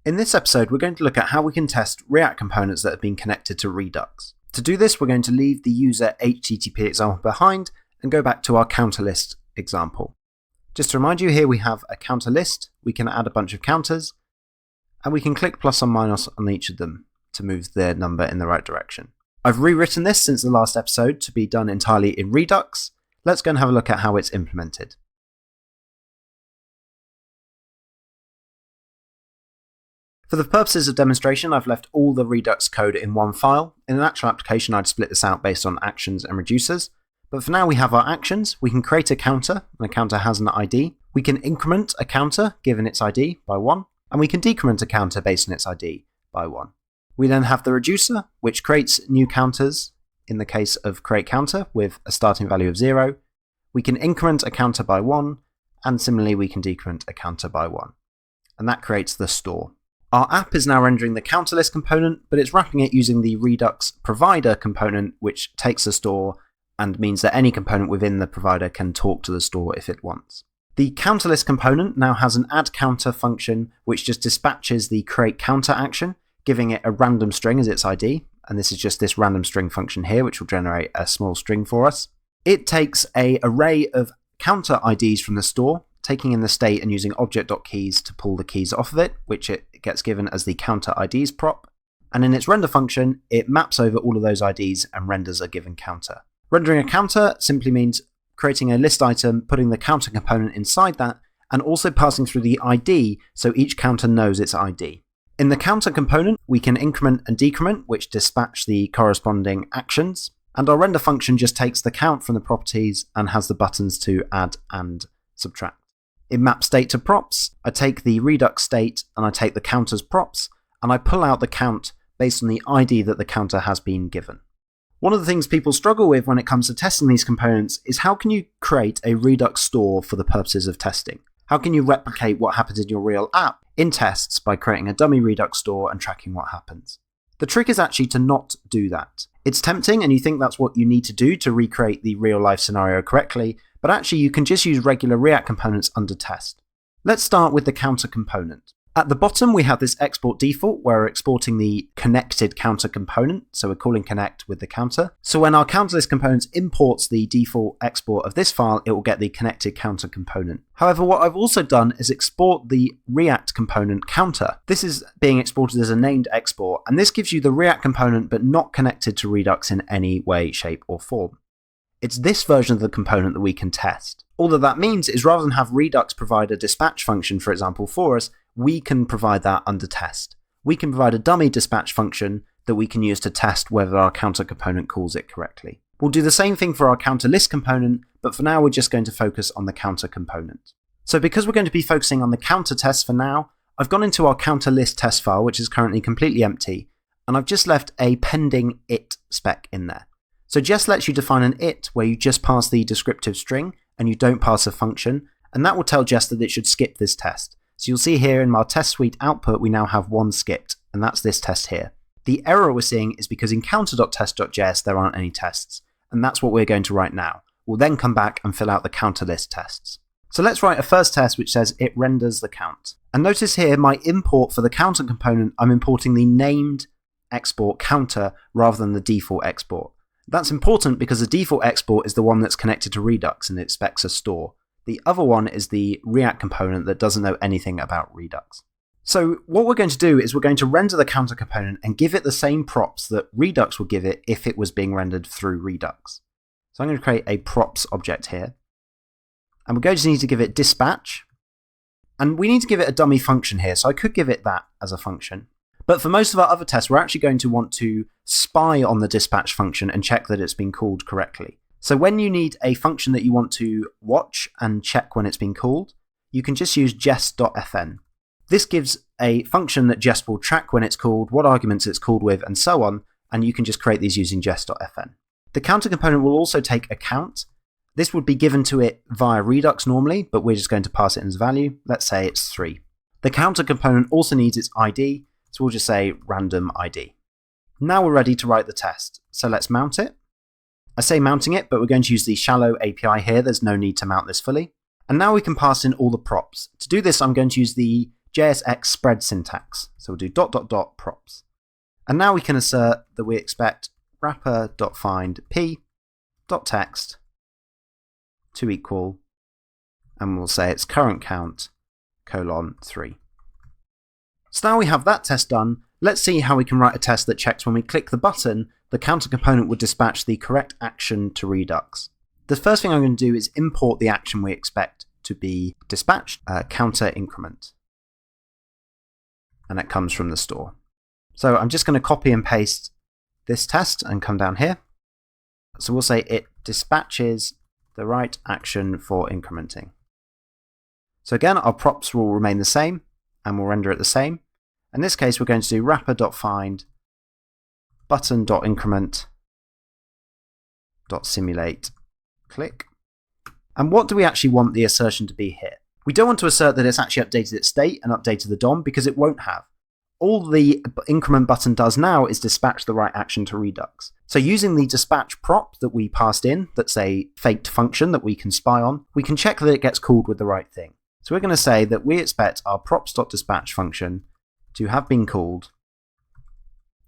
In this episode, we're going to look at how we can test React components that have been connected to Redux. To do this, we're going to leave the user HTTP example behind and go back to our counter list example. Just to remind you, here we have a counter list. We can add a bunch of counters, and we can click plus or minus on each of them to move their number in the right direction. I've rewritten this since the last episode to be done entirely in Redux. Let's go and have a look at how it's implemented. For the purposes of demonstration, I've left all the Redux code in one file. In an actual application, I'd split this out based on actions and reducers. But for now, we have our actions. We can create a counter, and a counter has an ID. We can increment a counter, given its ID, by 1. And we can decrement a counter based on its ID by 1. We then have the reducer, which creates new counters, in the case of create counter, with a starting value of 0. We can increment a counter by 1, and similarly, we can decrement a counter by 1. And that creates the store. Our app is now rendering the counter list component, but it's wrapping it using the Redux provider component, which takes the store and means that any component within the provider can talk to the store if it wants. The counter list component now has an add counter function, which just dispatches the create counter action, giving it a random string as its ID. And this is just this random string function here, which will generate a small string for us. It takes an array of counter IDs from the store, taking in the state and using object.keys to pull the keys off of it, which it gets given as the counter IDs prop. And in its render function, it maps over all of those IDs and renders a given counter. Rendering a counter simply means creating a list item, putting the counter component inside that, and also passing through the ID so each counter knows its ID. In the counter component, we can increment and decrement, which dispatch the corresponding actions. And our render function just takes the count from the properties and has the buttons to add and subtract. It maps state to props. I take the Redux state and I take the counter's props, and I pull out the count based on the ID that the counter has been given. One of the things people struggle with when it comes to testing these components is how can you create a Redux store for the purposes of testing? How can you replicate what happens in your real app in tests by creating a dummy Redux store and tracking what happens? The trick is actually to not do that. It's tempting and you think that's what you need to do to recreate the real life scenario correctly, but actually you can just use regular React components under test. Let's start with the counter component. At the bottom, we have this export default where we're exporting the connected counter component. So we're calling connect with the counter. So when our counter list components imports the default export of this file, it will get the connected counter component. However, what I've also done is export the React component counter. This is being exported as a named export, and this gives you the React component but not connected to Redux in any way, shape, or form. It's this version of the component that we can test. All that means is rather than have Redux provide a dispatch function, for example, for us, we can provide that under test. We can provide a dummy dispatch function that we can use to test whether our counter component calls it correctly. We'll do the same thing for our counter list component, but for now we're just going to focus on the counter component. So because we're going to be focusing on the counter test for now, I've gone into our counter list test file, which is currently completely empty, and I've just left a pending it spec in there. So Jest lets you define an it where you just pass the descriptive string and you don't pass a function, and that will tell Jest that it should skip this test. So you'll see here in our test suite output, we now have one skipped, and that's this test here. The error we're seeing is because in counter.test.js there aren't any tests, and that's what we're going to write now. We'll then come back and fill out the counter list tests. So let's write a first test which says it renders the count. And notice here my import for the counter component, I'm importing the named export counter rather than the default export. That's important because the default export is the one that's connected to Redux and it expects a store. The other one is the React component that doesn't know anything about Redux. So what we're going to do is we're going to render the counter component and give it the same props that Redux would give it if it was being rendered through Redux. So I'm going to create a props object here. And we're going to need to give it dispatch. And we need to give it a dummy function here, so I could give it that as a function. But for most of our other tests, we're actually going to want to spy on the dispatch function and check that it's been called correctly. So when you need a function that you want to watch and check when it's been called, you can just use jest.fn. This gives a function that Jest will track when it's called, what arguments it's called with, and so on, and you can just create these using jest.fn. The counter component will also take a count. This would be given to it via Redux normally, but we're just going to pass it as value. Let's say it's 3. The counter component also needs its ID, so we'll just say random ID. Now we're ready to write the test. So let's mount it. I say mounting it, but we're going to use the shallow API here. There's no need to mount this fully. And now we can pass in all the props. To do this, I'm going to use the JSX spread syntax. So we'll do ... props. And now we can assert that we expect wrapper.find p.text to equal, and we'll say it's current count, :3. So now we have that test done, let's see how we can write a test that checks when we click the button, the counter component would dispatch the correct action to Redux. The first thing I'm going to do is import the action we expect to be dispatched, counter increment. And that comes from the store. So I'm just going to copy and paste this test and come down here. So we'll say it dispatches the right action for incrementing. So again, our props will remain the same and we'll render it the same. In this case, we're going to do wrapper.find button.increment.simulate click. And what do we actually want the assertion to be here? We don't want to assert that it's actually updated its state and updated the DOM because it won't have. All the increment button does now is dispatch the right action to Redux. So using the dispatch prop that we passed in, that's a faked function that we can spy on, we can check that it gets called with the right thing. So we're going to say that we expect our props.dispatch function to have been called,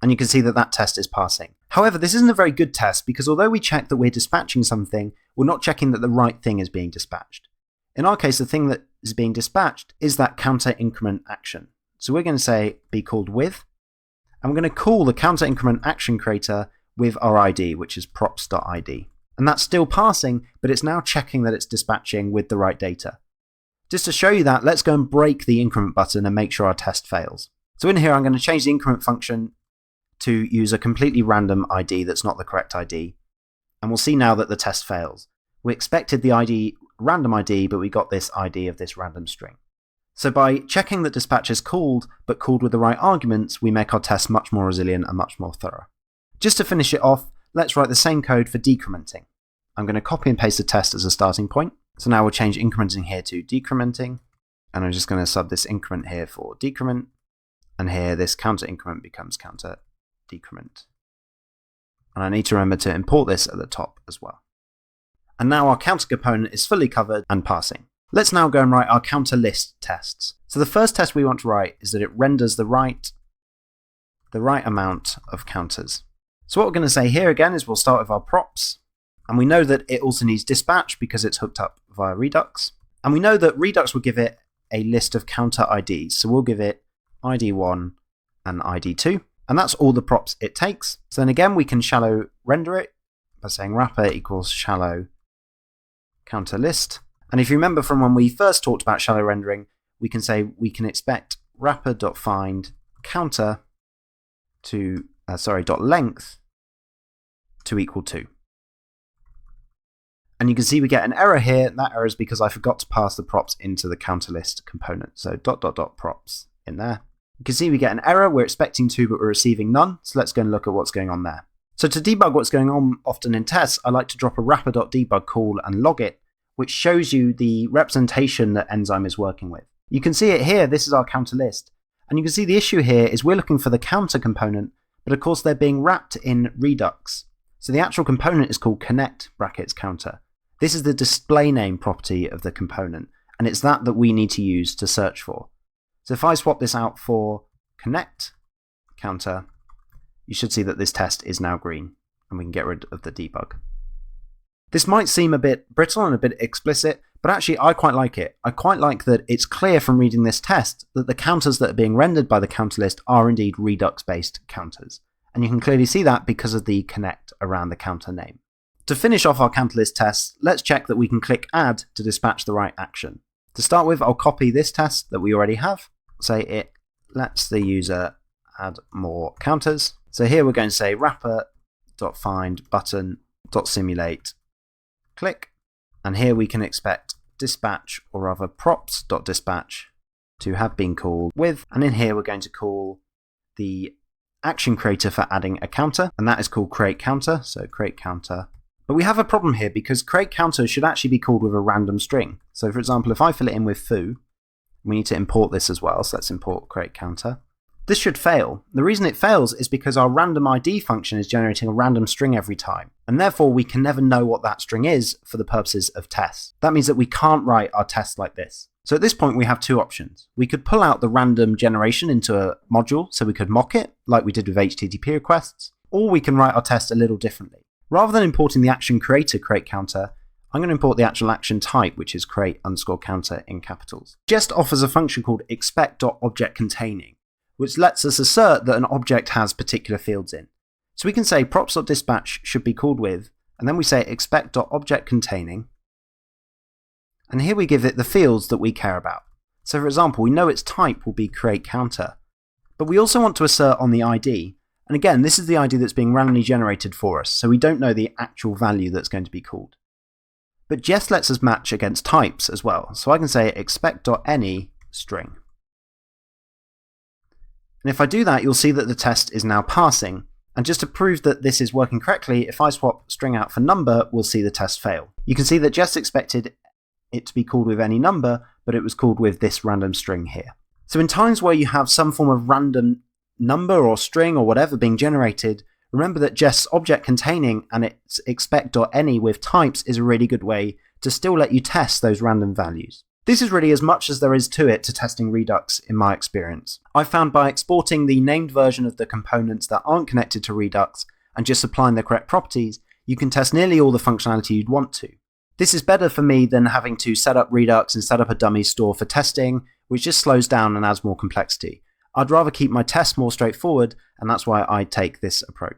and you can see that that test is passing. However, this isn't a very good test because although we check that we're dispatching something, we're not checking that the right thing is being dispatched. In our case, the thing that is being dispatched is that counter increment action. So we're going to say be called with, and we're going to call the counter increment action creator with our ID, which is props.id. And that's still passing, but it's now checking that it's dispatching with the right data. Just to show you that, let's go and break the increment button and make sure our test fails. So in here, I'm going to change the increment function to use a completely random ID that's not the correct ID. And we'll see now that the test fails. We expected the ID, random ID, but we got this ID of this random string. So by checking that dispatch is called, but called with the right arguments, we make our test much more resilient and much more thorough. Just to finish it off, let's write the same code for decrementing. I'm going to copy and paste the test as a starting point. So now we'll change incrementing here to decrementing, and I'm just going to sub this increment here for decrement, and here this counter increment becomes counter decrement. And I need to remember to import this at the top as well. And now our counter component is fully covered and passing. Let's now go and write our counter list tests. So the first test we want to write is that it renders the right amount of counters. So what we're going to say here again is we'll start with our props, and we know that it also needs dispatch because it's hooked up via Redux. And we know that Redux will give it a list of counter IDs. So we'll give it ID1 and ID2, and that's all the props it takes. So then again, we can shallow render it by saying wrapper equals shallow counter list. And if you remember from when we first talked about shallow rendering, we can say we can expect wrapper.find counter to .length to equal 2. And you can see we get an error here. That error is because I forgot to pass the props into the counter list component. So ... props in there. You can see we get an error. We're expecting 2, but we're receiving none. So let's go and look at what's going on there. So to debug what's going on often in tests, I like to drop a wrapper.debug call and log it, which shows you the representation that Enzyme is working with. You can see it here. This is our counter list. And you can see the issue here is we're looking for the counter component, but of course they're being wrapped in Redux. So the actual component is called connect brackets counter. This is the display name property of the component, and it's that we need to use to search for. So if I swap this out for connect counter, you should see that this test is now green, and we can get rid of the debug. This might seem a bit brittle and a bit explicit, but actually I quite like it. I quite like that it's clear from reading this test that the counters that are being rendered by the counter list are indeed Redux-based counters. And you can clearly see that because of the connect around the counter name. To finish off our counter list tests, let's check that we can click add to dispatch the right action. To start with, I'll copy this test that we already have. Say it lets the user add more counters. So here we're going to say wrapper.find button.simulate click, and here we can expect dispatch, or rather props.dispatch, to have been called with, and in here we're going to call the action creator for adding a counter, and that is called create counter, so create counter. But we have a problem here because create counter should actually be called with a random string. So for example, if I fill it in with foo, we need to import this as well, so let's import create counter. This should fail. The reason it fails is because our random ID function is generating a random string every time. and therefore we can never know what that string is for the purposes of tests. That means that we can't write our test like this. So at this point we have two options. We could pull out the random generation into a module, so we could mock it, like we did with HTTP requests, or we can write our test a little differently. Rather than importing the action creator create counter, I'm going to import the actual action type, which is create_counter in capitals. Jest offers a function called expect.objectContaining, which lets us assert that an object has particular fields in. So we can say props.dispatch should be called with, and then we say expect.objectContaining, and here we give it the fields that we care about. So for example, we know its type will be createCounter, but we also want to assert on the ID, and again, this is the ID that's being randomly generated for us, so we don't know the actual value that's going to be called. But Jest lets us match against types as well, so I can say expect.any string. And if I do that, you'll see that the test is now passing. And just to prove that this is working correctly, if I swap string out for number, we'll see the test fail. You can see that Jest expected it to be called with any number, but it was called with this random string here. So in times where you have some form of random number or string or whatever being generated, remember that Jest's object containing and its expect.any with types is a really good way to still let you test those random values. This is really as much as there is to it to testing Redux in my experience. I've found by exporting the named version of the components that aren't connected to Redux and just applying the correct properties, you can test nearly all the functionality you'd want to. This is better for me than having to set up Redux and set up a dummy store for testing, which just slows down and adds more complexity. I'd rather keep my tests more straightforward, and that's why I take this approach.